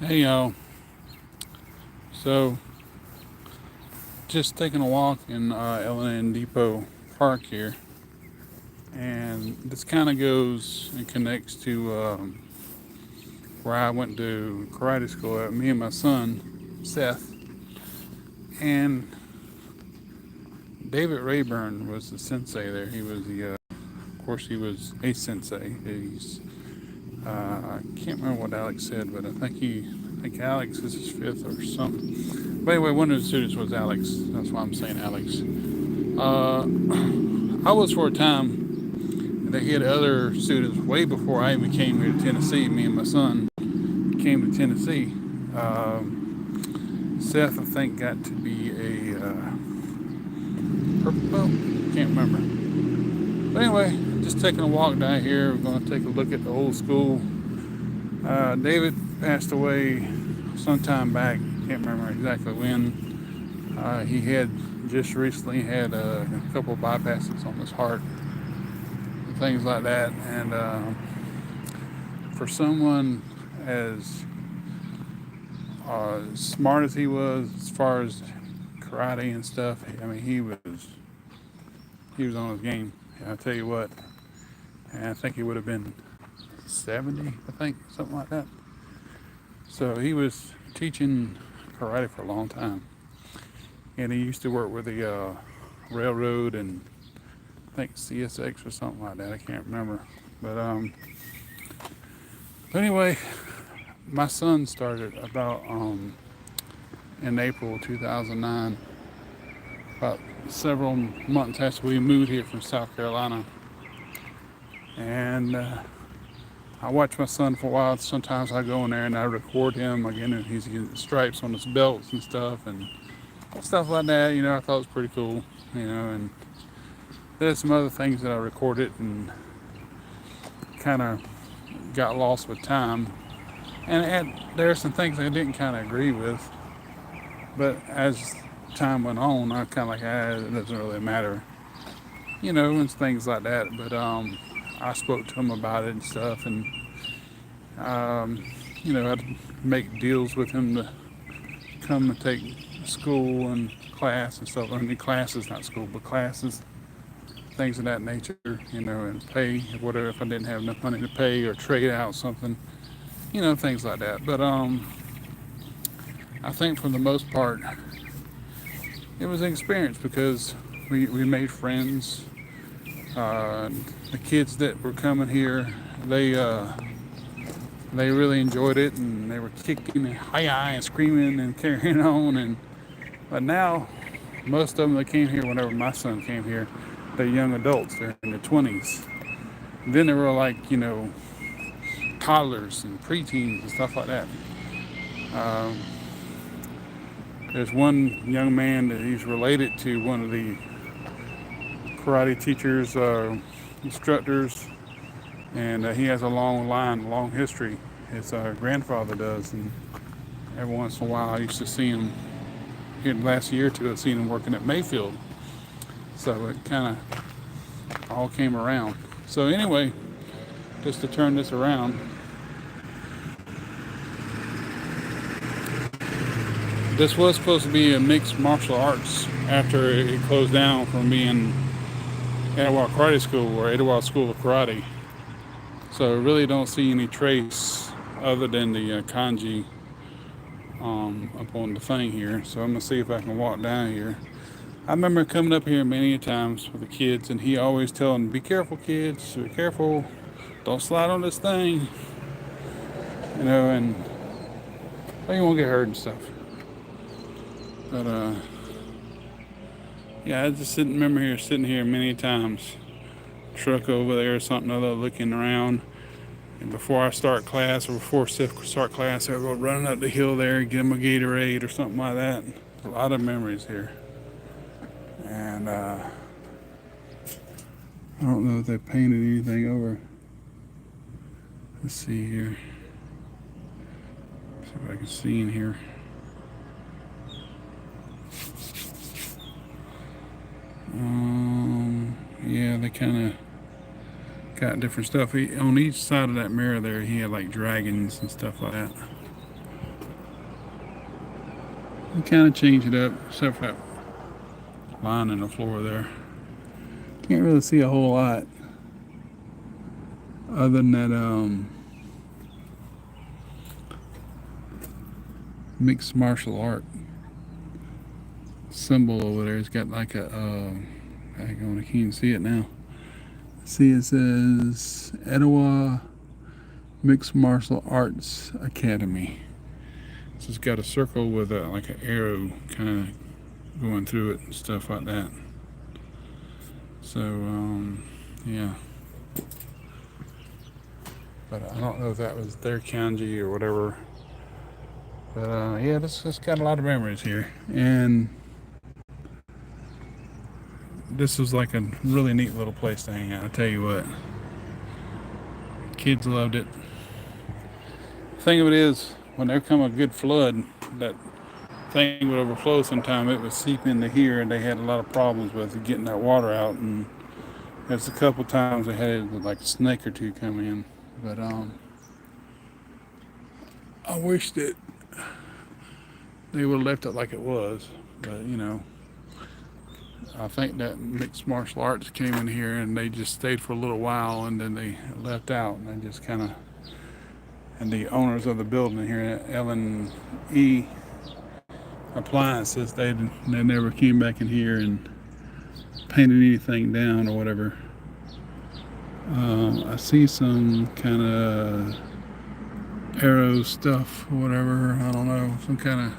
Hey y'all. So just taking a walk in L&N Depot Park here, and this kind of goes and connects to where I went to karate school. Me and my son Seth, and David Rayburn was the sensei there. He was of course, he was a sensei. I can't remember what Alex said, but I think Alex is his fifth or something. But anyway, one of the students was Alex. That's why I'm saying Alex. I was for a time. They had other students way before I even came here to Tennessee. Me and my son came to Tennessee. Uh, Seth, I think, got to be a purple belt. Can't remember. But anyway, just taking a walk down here. We're going to take a look at the old school. David passed away sometime back. Can't remember exactly when. He had just recently had a couple of bypasses on his heart, and things like that. And for someone as smart as he was, as far as karate and stuff, I mean, he was on his game. And I tell you what, and I think he would have been 70, I think, something like that. So he was teaching karate for a long time, and he used to work with the railroad and I think CSX or something like that. I can't remember, but anyway, my son started about in April 2009, about several months after we moved here from South Carolina, and I watch my son for a while. Sometimes I go in there and I record him again, and he's getting stripes on his belts and stuff like that. I thought it was pretty cool. And there's some other things that I recorded and kind of got lost with time. And there are some things I didn't kind of agree with, but as time went on, I kind of like, it doesn't really matter, and things like that. But I spoke to him about it and stuff, and um, I'd make deals with him to come and take school and class and stuff. I mean, classes, not school, but classes, things of that nature, and pay whatever if I didn't have enough money to pay or trade out something, things like that. But I think for the most part, it was an experience because we made friends. The kids that were coming here, they really enjoyed it, and they were kicking and hi and screaming and carrying on. And but now, most of them that came here, whenever my son came here, they're young adults. They're in their 20s. Then they were like toddlers and preteens and stuff like that. Um, there's one young man that he's related to one of the karate teachers, instructors, and he has a long history. His grandfather does, and every once in a while I used to see him. Here the last year or two, I've seen him working at Mayfield, so it kind of all came around. So anyway, just to turn this around, this was supposed to be a mixed martial arts after it closed down from being Etowah Karate School or Etowah School of Karate. So I really don't see any trace other than the kanji up on the thing here. So I'm gonna see if I can walk down here. I remember coming up here many times with the kids, and he always telling them, "Be careful, kids. Be careful. Don't slide on this thing." And you won't get hurt and stuff. But yeah, I just remember sitting here many times. Truck over there or something other, looking around. And before I start class, or before Seth start class, I go running up the hill there, get him a Gatorade or something like that. A lot of memories here. And I don't know if they painted anything over. Let's see here. See if I can see in here. Yeah, they kind of got different stuff. On each side of that mirror there, he had like dragons and stuff like that. You kind of change it up, except for that line in the floor there. Can't really see a whole lot other than that mixed martial art symbol over there. It's got like a I can't even see it now. See, it says Etowah Mixed Martial Arts Academy. So it's got a circle with like an arrow kind of going through it and stuff like that. So yeah, but I don't know if that was their kanji or whatever. But yeah, this got a lot of memories here, and this was like a really neat little place to hang out. I tell you what, kids loved it. The thing of it is, when there come a good flood, that thing would overflow sometime. It would seep into here, and they had a lot of problems with getting that water out. And there's a couple times they had like a snake or two come in. But I wish that they would have left it like it was. But I think that mixed martial arts came in here and they just stayed for a little while and then they left out and they just kind of. And the owners of the building here, L&E Appliances, they never came back in here and painted anything down or whatever. I see some kind of arrow stuff or whatever. I don't know, some kind of.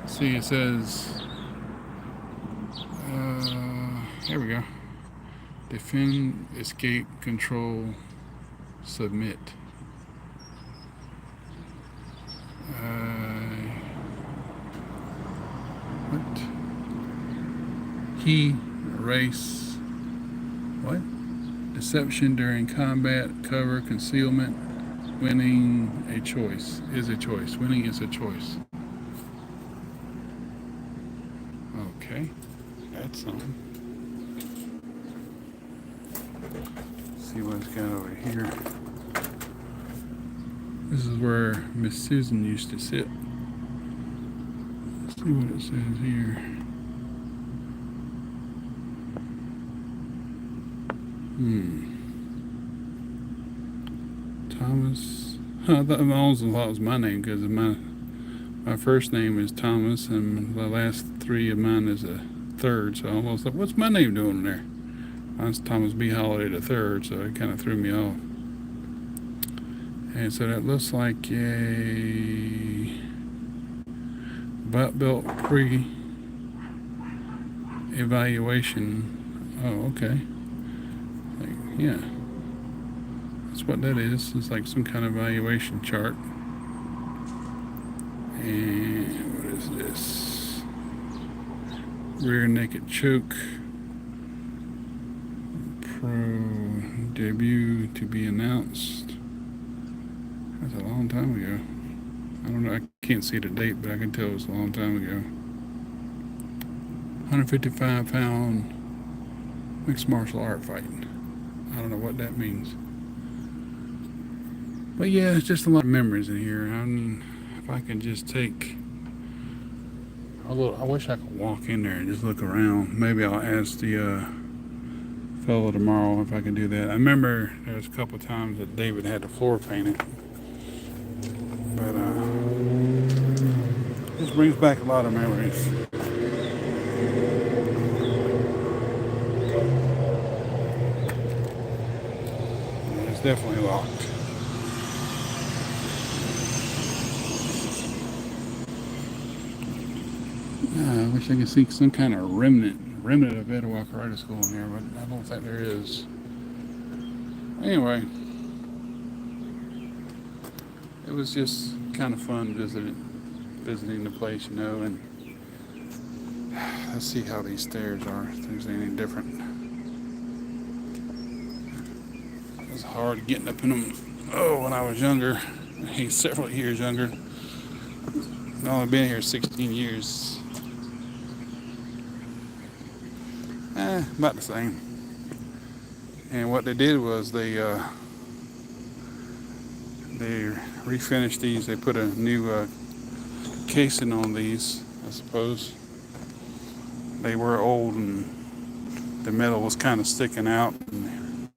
See, it says. Here we go. Defend, escape, control, submit. What? Key, erase. What? Deception during combat, cover, concealment. Winning a choice is a choice. Winning is a choice. Okay, that's something. Let's see what it's got over here. This is where Miss Susan used to sit. Let's see what it says here. Thomas. I thought it was my name because my first name is Thomas and the last three of mine is a third. So I almost thought, what's my name doing there? Mine's Thomas B. Holiday the third, so it kind of threw me off. And so that looks like a butt belt pre-evaluation. Oh, okay. Yeah. That's what that is. It's like some kind of evaluation chart. And what is this? Rear naked choke. Pro debut to be announced. That's a long time ago. I don't know. I can't see the date, but I can tell it was a long time ago. 155-pound mixed martial art fighting. I don't know what that means. But yeah, it's just a lot of memories in here. If I can just take a little, I wish I could walk in there and just look around. Maybe I'll ask the fellow tomorrow if I can do that. I remember there was a couple times that David had the floor painted. But this brings back a lot of memories. It's definitely locked. I wish I could see some kind of remnant of Etowah Karate School in here, but I don't think there is. Anyway, it was just kind of fun visiting the place, and let's see how these stairs are, if there's any different. It was hard getting up in them. Oh, when I was younger, he's several years younger. I've only been here 16 years. About the same. And what they did was they refinished these. They put a new casing on these, I suppose. They were old and the metal was kind of sticking out, and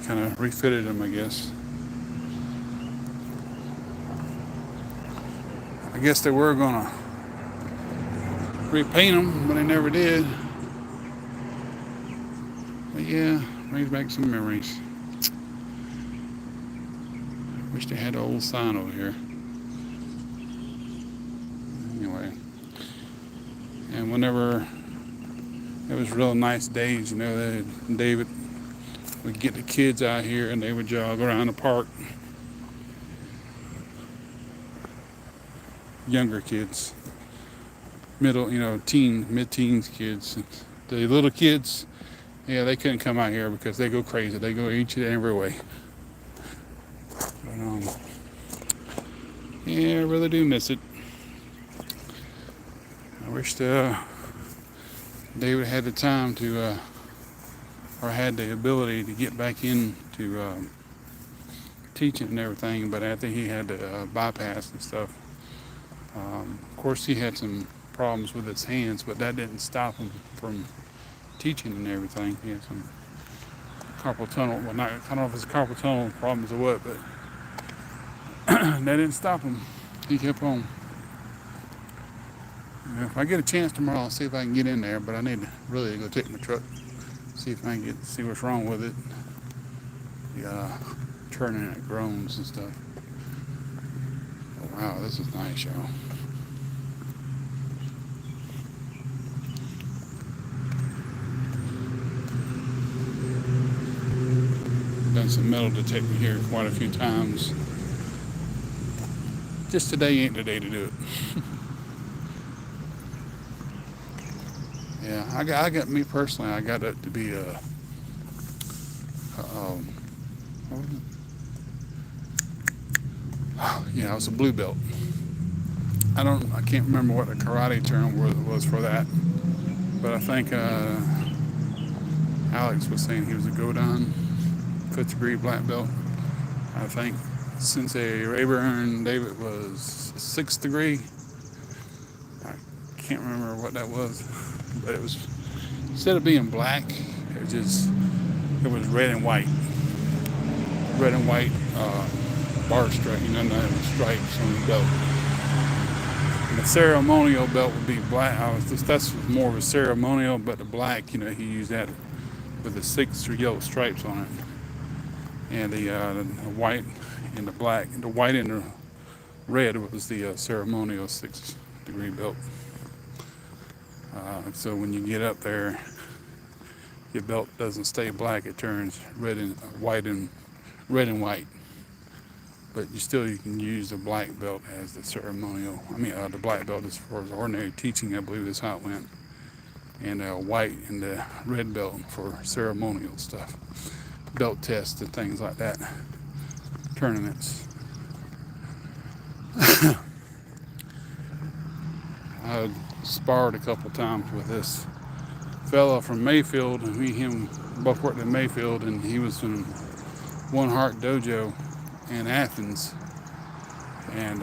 kind of refitted them, I guess. I guess they were gonna repaint them, but they never did. But yeah, brings back some memories. Wish they had an old sign over here. Anyway, and whenever it was real nice days, you know, David would get the kids out here and they would jog around the park. Younger kids, mid-teens kids. The little kids, yeah, they couldn't come out here because they go crazy. They go each and every way. But, yeah, I really do miss it. I wish David had the time to, or had the ability to get back into teaching and everything, but I think he had to bypass and stuff. Of course, he had some problems with his hands, but that didn't stop him from teaching and everything. He had some carpal tunnel, well, I don't know if it's carpal tunnel problems or what, but that didn't stop him. He kept on. If I get a chance tomorrow, I'll see if I can get in there, but I need to really go take my truck, see if I can see what's wrong with it. Turning it groans and stuff. Oh, wow, this is nice, y'all. Done some metal detecting here quite a few times. Just today ain't the day to do it. Yeah, I got me personally. I got it to be yeah, it was a blue belt. I can't remember what the karate term was for that, but I think Alex was saying he was a Godan, 5th degree black belt. I think Sensei Rayburn David was 6th degree. I can't remember what that was, but it was, instead of being black, it was red and white. Red and white bar stripe, stripes on the belt. And the ceremonial belt would be black. That's more of a ceremonial, but the black, he used that with the 6 yellow stripes on it. And the white and the black, the white and the red was the ceremonial 6th degree belt. So when you get up there, your belt doesn't stay black; it turns red and white. But you can use the black belt as the ceremonial. The black belt is for ordinary teaching, I believe is how it went. And white and the red belt for ceremonial stuff, belt tests and things like that, tournaments. I sparred a couple times with this fella from Mayfield, and me and him both worked in Mayfield, and he was in One Heart Dojo in Athens, and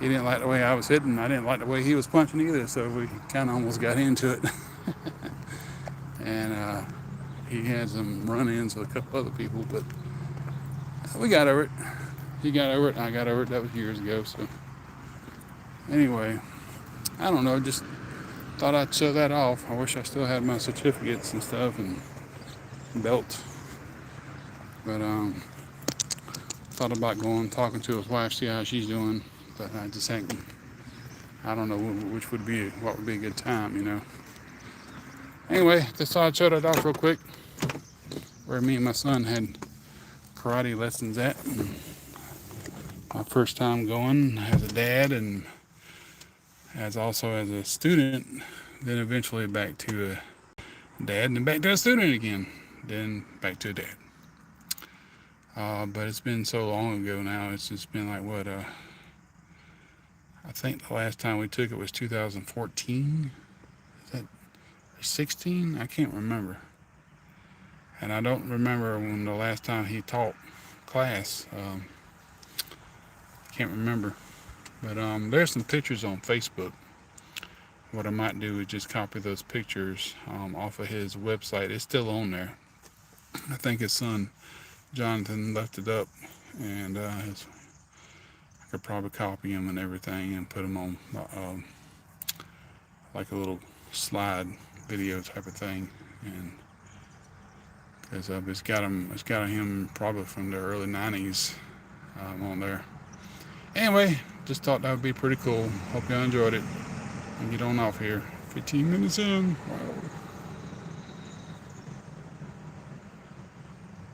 he didn't like the way I was hitting. I didn't like the way he was punching either, so we kind of almost got into it. And he had some run-ins with a couple other people, but we got over it. He got over it, and I got over it. That was years ago. So anyway, I don't know, just thought I'd show that off. I wish I still had my certificates and stuff and belt. But thought about talking to his wife, see how she's doing. But I just think, I don't know what would be a good time, Anyway, just thought I'd show that off real quick. Where me and my son had karate lessons at. And my first time going as a dad and also as a student. Then eventually back to a dad and then back to a student again. Then back to a dad. But it's been so long ago now. It's just been like I think the last time we took it was 2014. Is that 16? I can't remember. And I don't remember when the last time he taught class. can't remember. But there's some pictures on Facebook. What I might do is just copy those pictures off of his website. It's still on there. I think his son Jonathan left it up, and I could probably copy him and everything and put him on like a little slide video type of thing, and because it's got him probably from the early '90s on there. Anyway, just thought that would be pretty cool. Hope y'all enjoyed it. And get on off here. 15 minutes in. Wow.